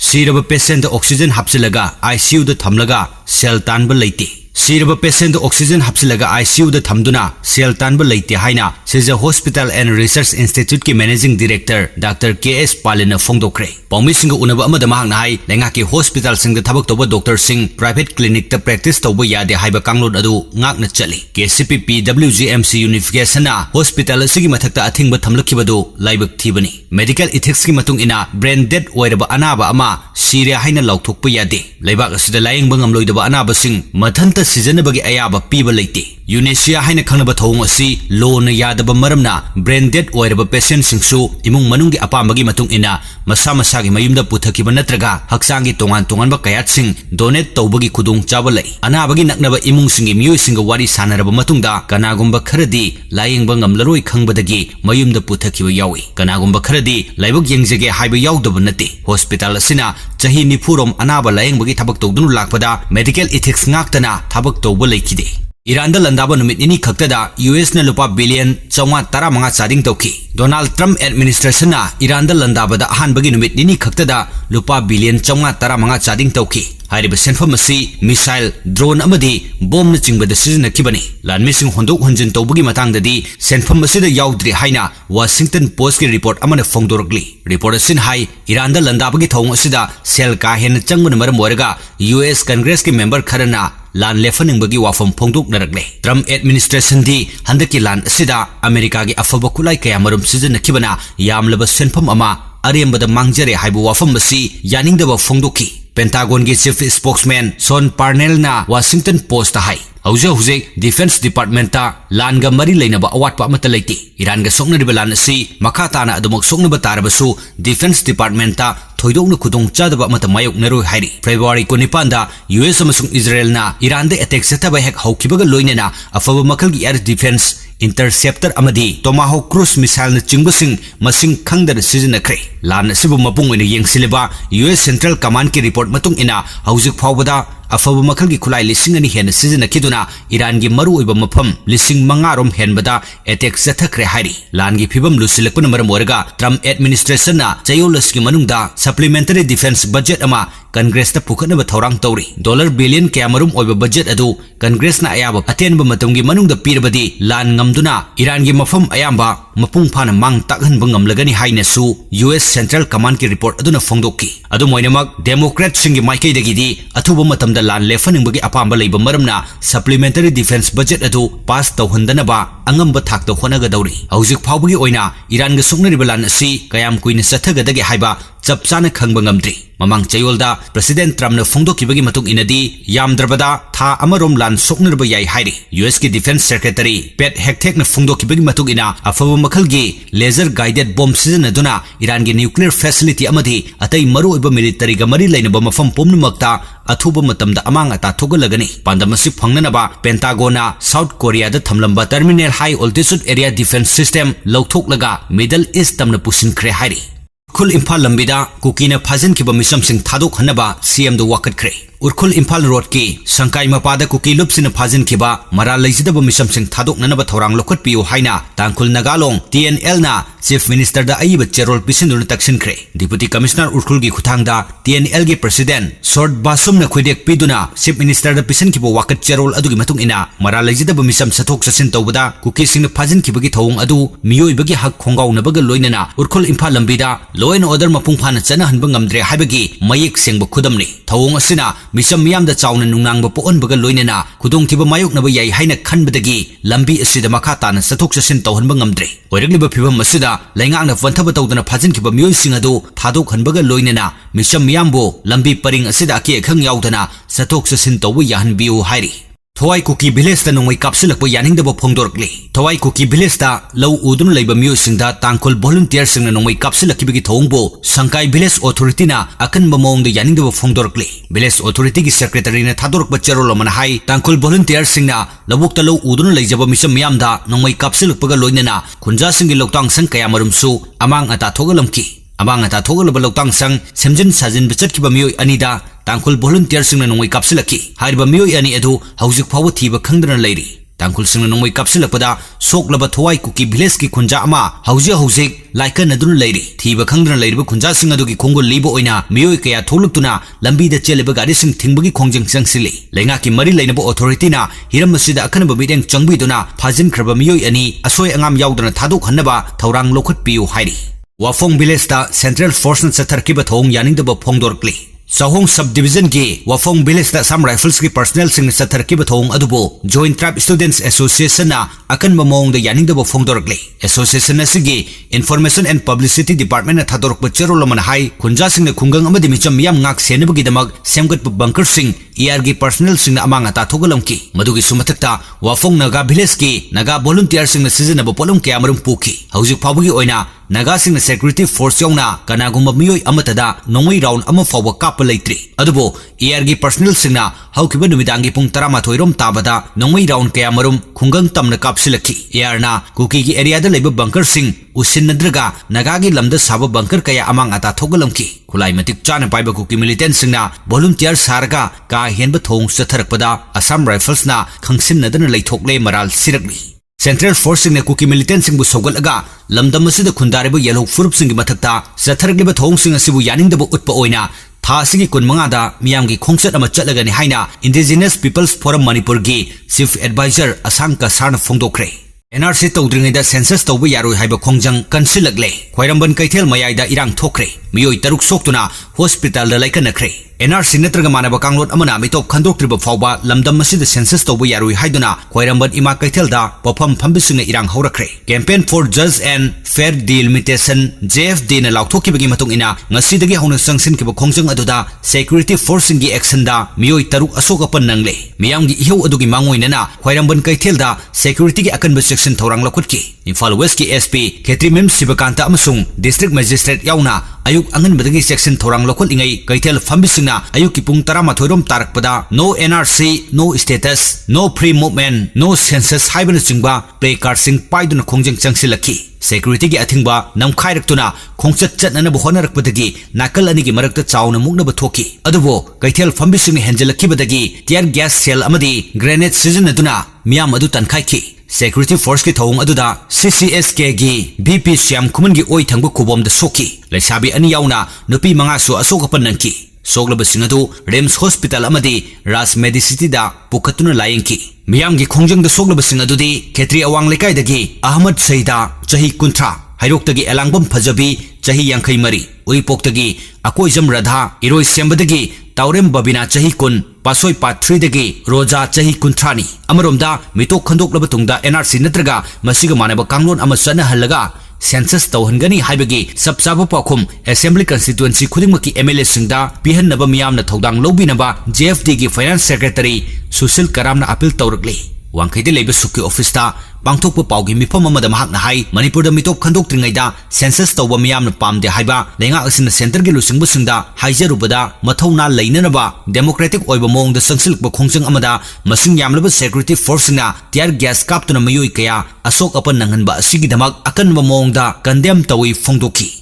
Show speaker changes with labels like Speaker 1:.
Speaker 1: सिरब patient oxygen हापसिलगा ICU द थमलगा सेल तानब लेते सिरब पेशेंट ऑक्सीजन हापसिलगा ICU द थमदुना सेल तानब लेते हाइना Shija hospital and research institute की managing director doctor KS Palin फोंदोक्रे पौमी सिंग उनब अमद महांगना हाई लेंगा के हॉस्पिटल सिंग द थबक तोब डॉक्टर सिंह प्राइवेट क्लिनिक त प्रैक्टिस तोब यादे हाइबा कांगलोड अदु ngakna चली KCP PWGMC यूनिफिकेशन हॉस्पिटल सिगी मथक्ता अथिंग थमलखिबदु लाइबक थीबनी मेडिकल इथिक्स की मतुंग इना ब्रेन डेड ओइरब अनाबा अमा सिरे हाइना लौथोकप यादे लेबाक असिदा लायंग बंगमलोइदब अनाबा सिंग मथंत सिजनबगी अयाबा पीब लेते यूनेसिया हाइना खंगब थौंग असि loan Yadav मरमना brain dead ओइरब patient सिंगसु इमुंग मनुंगी अपामबगी मतुंग इना मसा मसागी मयुमदा पुथकिब नत्रगा हक्सांगी तोंगान तोंगानबा कयात सिंग डोनेट तौबगी खुदोंग चाबा लई अनाबगी नकनब इमुंग सिंगी मियोय सिंग वारी सानरब मतुंगदा कनागुंबा खरदी लायंग बंगमलरोय खंगबदगी मयुमदा पुथकिब यावी कनागुंबा खरदी लाइबक यंगजगे हाइब यावदब नते हॉस्पिटल असिना चही निफुरोम अनाबा लायंगबगी थबक तौदुनु लाकपदा मेडिकल इथिक्स ngakतना थबक तौब लेखिदे इरान लंदाब नुमित निनी खक्तदा US न लुपा बिलियन 415 चादिंग तौखी डोनाल्ड ट्रम्प एडमिनिस्ट्रेशन इरान लंदाबदा अहानबगी नुमित निनी खक्तदा लुपा बिलियन 415 चादिंग तौखी हारिब सेनफम असि मिसाइल ड्रोन अमदी बॉम्ब न चिंगबद सिजनखिबनी लानमिसिंग होंदोक होंजिन तौबगी मतंगददी सेनफम असिदा याउद्रि हाइना वाशिंगटन पोस्ट की रिपोर्ट अमन फोंदोरकली रिपोर्ट असिन हाई इरान लंदाबगी थौंग असिदा सेल का हेन चंगबन मरम ओरगा US कांग्रेस के मेंबर खरना लान लेफनिंगबगी वाफम फोंदोकनरकले ट्रम्प एडमिनिस्ट्रेशन दी हंदकी लान असिदा अमेरिका की अफब कुलाई कया मरम सिजनखिबना यामलब सेनफम अमा अरेमबद मांगजरे हाइबु वाफम असी यानिंगदब फोंदोकी पेंटागन की चीफ स्पोक्समैन सॉन पार्नेल ना वाशिंगटन पोस्ट हाई हौजे डिफेंस डिपार्टमेंट लान ग मरी लेनब अवाटप अमत लेते इरान ग सोक्नरिब लान असि मखा ताना अदुमक सोक्नब तारबसु डिफेंस डिपार्टमेंट थोइदोंग खुदोंग चादब अमत मायोक्नरोय हाइरि फेब्रुवारी 19 दा US अमसुंग इजराइल ना इरान दे अटैक सेतब हेक हौखिबग लोइनेना अफब मखल की एयर डिफेंस इंटरसेप्टर अमदी टोमाहोक क्रूज मिसाइल न चिंगबसिंग मसिंग खंगदर सिजनखरे लान सिबु मपुंग ओइना येंगसिलेबा US सेंट्रल कमांड की रिपोर्ट मतुंग इना हौजिक फावबदा अफब मखल की खुलाई लिसिंग अनि हेन सिजनखिदुना इरान की मरु ओइबा मफम लिसिंग मंगारोम हेनबदा अटैक सेथखरे हाइरि लान की फिबम लुसिलकपन मरम ओरगा ट्रम्प एडमिनिस्ट्रेशन ना चयोलस की मनुंगदा सप्लीमेंटरी डिफेंस बजट अमा कांग्रेस ता पुखनब थौरांग तौरी डॉलर बिलियन कयामरुम ओइबा बजट अदु कांग्रेस ना अयाब अतेनब मतुंगी मनुंगदा पीरबदी लान ngамदुना इरान की मफम अयाबा मपुंग फाना मांग ताकहनब ngамलगनी हाइनसु US सेंट्रल कमांड की रिपोर्ट अदुना फोंदोकी अदु मोइनमक डेमोक्रेट सिंगी माइकैदगिदी अथुब मतमदा लान लेफनिंगबगी अपांबा लैबा मरमना सप्लीमेंटरी डिफेंस बजट अदु पास तौहंदनबा अंगंब थाक्ता होनगदौरी हौजिक फावबगी ओइना इरान ग सुक्नरिबा लान असि कयाम कुइना सथगदगे हाइबा चपचाना खंगबा ngамद्रि ममांग चयोलदा प्रेसिडेंट ट्रम्प न फोंदोकिबगी मतुंग इनदी यामद्रबदा था अमरोम लान सोक्नरबा याई हाइरि US की डिफेंस सेक्रेटरी पेट हेक्टेक न फोंदोकिबगी मतुंग इना अफब मखलगी लेजर गाइडेड बॉम्ब सिजनदुना इरान की न्यूक्लियर फैसिलिटी अमदी अतै मरु ओइबा मिलिटरी ग मरी लैनबा मफम पुमनमक्ता अथुब मतमदा अमांग अता थोगलगनी पांदमसि फंगनबा पेंटागोना साउथ कोरिया द थमलंबा terminal high altitude area defence system लौथोकलगा मिडल ईस्ट तमन पुसिनख्रे हाइरि उर्खुल इम्फाल लंबिदा कुकीना फाजनखिबा मिसमसिंग थादोक हनबा CM दो वाकटख्रे उर्खुल इम्फाल रोड की संकाई मपादा कुकी लुपसिन फाजनखिबा मरा लैजिदब मिसमसिंग थादोकननबा थौरांग लोखटपियो हाइना तांखुल नगालोंग TNL ना चीफ मिनिस्टर दा अयिब चेरोल पिसिनदुन तक्सिनख्रे डिप्यूटी कमिश्नर उर्खुल की खुथांगदा TNL की प्रेसिडेंट सोर्ट बासुम न खुदेक पिदुना चीफ मिनिस्टर दा पिसिनखिबा वाकट चेरोल अदुगी मतुंग इना मरा लैजिदब मिसम सथोक ससिन तौबदा कुकी सिंग फाजनखिबगी थौंग अदु मियोइबगी हक खोंगाउनबगा लोइनना उर्खुल इम्फाल लंबिदा लॉ एंड ऑर्डर मपुंग फाना चनहनब ngамद्रे हाइबगी मयेक सेंगब खुदमनि थौंग असिना मिसम मियामदा चाउना नुंगनांगब पोअनबगा लोइनना खुदोंथिबा मायोकनबा याई हाइना खनबदगी लंबी असिदा मखा ताना सथोक ससिन तौहनब ngамद्रे ओइरगलिबा फिबम असिदा लैंगांगना फंथब तौदना फाजनखिबा मियोइसिंग अदु थादोक हनबगा लोइनना मिसम मियामबो लंबी परिंग असिदा अके खंग याउदना सथोक ससिन तौब याहनबियो हाइरि थवाई कुकी विलेज दा नोंगै कापसिलक यानिंगदब फोंदोरकले थवाई कुकी विलेज दा लौ उदुन लैब मियोसिंगदा तांखुल वॉलंटियर सिंगना नोंगै कापसिलकबिगी थौंगबो संकाई विलेज अथॉरिटी ना अकनब मोंगदा यानिंगदब फोंदोरकले विलेज अथॉरिटी की सेक्रेटरी ने थादोरकब चेरोल मन हाई तांखुल वॉलंटियर सिंगना लबुकता लौ उदुन लैजब मिसम मियामदा नोंगै कापसिलकबगा लोइनना खुंजा सिंगी लोक्तांग संग कया मरुमसु अमांग अता थोगलमकी अमांग अता थोगलब लोक्तांग संग सेमजिन साजिन बचतकिबा मियोय अनिदा तांखुल वॉलंटियर सिंगना नोंगै कापसिलकी हारिबा मियोय अनि अदु हौजिक फाव थीबा खंगदना लैरि तांकुल सिंह नोंगमई कापसिलपदा सोकलब थवाई कुकी विलेज की खुंजा अमा हौजे लाइकन अदुन लेरी थीब खंगदन लेरिब खुंजा सिंह अदुगी खोंगोल लीब ओइना मियोय कया थोलुक्तुना लंबी द चेलिब गाड़ी सिंह थिंगबगी खोंजंग चंगसिली लेंगा की मरी लेनब ऑथोरिटीना हिरम मसिदा अखनब मिदेंग चंगबिदुना फाजिनख्रब मियोय अनि असोय अंगाम यावदना थादोक हन्नबा थौरांग लोखटपियु हाइरी वाफोंग विलेज दा सेंट्रल फोर्स न सथरकिब थोंग यानिंगदब फोंगदोरक्ली Sahong subdivision ki Wafong village da Assam Rifles ki personnel sing sathar ki bathong adubo Joint Tribe Students Association na akan mamong da yaning da Wafong dorkle Association na sige Information and Publicity Department na thadorok ba chero laman hai khunja sing na khungang amadi micham miyam ngak senab gi damag semgat ba bunker sing ER gi personnel sing na amang ata thogalam ki madugi sumathakta Wafong naga village ki naga volunteer sing na season na polum ke amarum puki hauzik phabugi oina naga sing na security force yongna kanagumba miyoy amatada nongoi round ama fawa kap लेत्री अदुबो ER की personal सिंगना हौकिब नुमिदांगी पुंग 13 ताबदा नोंगई round कया मरुम खुंगंग तमन कापसिलखी ER ना cookie की area the lab bunker सिंग उसिनद्रगा नगागी लमद साब bunker कया among अता थोगलमकी खुलाई मतिक चान पाइब cookie militant सिंगना volunteer सारगा का हेनब थोंग सथरकपदा असम राइफल्स ना खंगसिनदन लेथोकले moral सिरकली Central Force sing ne kuki militant sing bu sogalaga lamdam masida khundaribu yellow furup sing mathakta satharagliba thong sing asibu yaning dabu utpa oina tha sigi kunmanga da miyam gi khongsat ama chatlaga ni haina Indigenous Peoples Forum Manipur gi Chief Advisor Asangka Sarna phongdokre NRC tawdringai da census tawbu yaroi haiba khongjang kansilagle khwairamban kaithel mayai da irang thokre miyoi taruk soktuna hospital da laikanakre NRC netraga manaba kanglot amana mitop khandoktriba fawba lamdam masida census tawbu yaroi haiduna khwairamban ima kaithel da pofam phambising irang haurakre campaign for just and fair delimitation JFD na lauthokibagi matung ina ngasidagi hauna sangsin kiba khongjang aduda security force gi action da miyoi taruk asokapan nangle miyam gi ihau adugi mangoina na khwairamban kaithel da security gi akan section thorang lakhutki Imphal West ki SP Khetri Mim Sibakanta amasung district magistrate yauna ayuk angan badagi section thorang lakhut ingai kaithel phambising ayuk ki pung 13 rom tarakpada no NRC no status no free movement no census haibana chingba play card sing paiduna khongjang changsilakhi security gi athingba namkhairaktuna khongchat chatnana bu honarakpadagi nakal ani gi marakta chauna mukna bathoki adubo kaithel phambising henjalakibadagi tear gas cell amadi grenade sizinaduna miyam adu tankhai Security Force ki thong aduda CCSK gi BP Syam Kuman gi oi thangbu khubom da soki lesabi ani yauna nupi manga su asokapan nanki soglaba singadu Rems Hospital amadi Ras Medicity da pukatuna layengki miyam gi khongjang da soglaba singadu di Khetri awang lekai dagi Ahmad Saida chahi kuntra hairok tagi elangbam phajabi chahi yankhai mari uipok tagi akoijam Radha iroi sembadagi Taurem Babina chahi kun pasoi part 3 dagi Roja chahi kuntrani amaromda mitok khandok labatungda NRC natraga masiga manaba kanglon ama sana halaga census tawhangani haibagi sabsaba pakhum assembly constituency khudingmaki MLA singda pihan naba miyamna thodang lobinaba JFD gi finance secretary Sushil Karamna appeal tawrakli wangkhaide leiba sukki office ta pangthokpa paugi mifam amada mahakna hai Manipur da mitop khandok tringaida census tawba miyamna pamde haiba lenga asina center gi lusingbu singda haijarubada mathawna leinanaba democratic oiba mong da sangsilkba khongjang amada masing yamlaba security force na tear gas kaptuna mayoi kaya asok apan nanganba asigi damak akan mong da condemn tawi phongdoki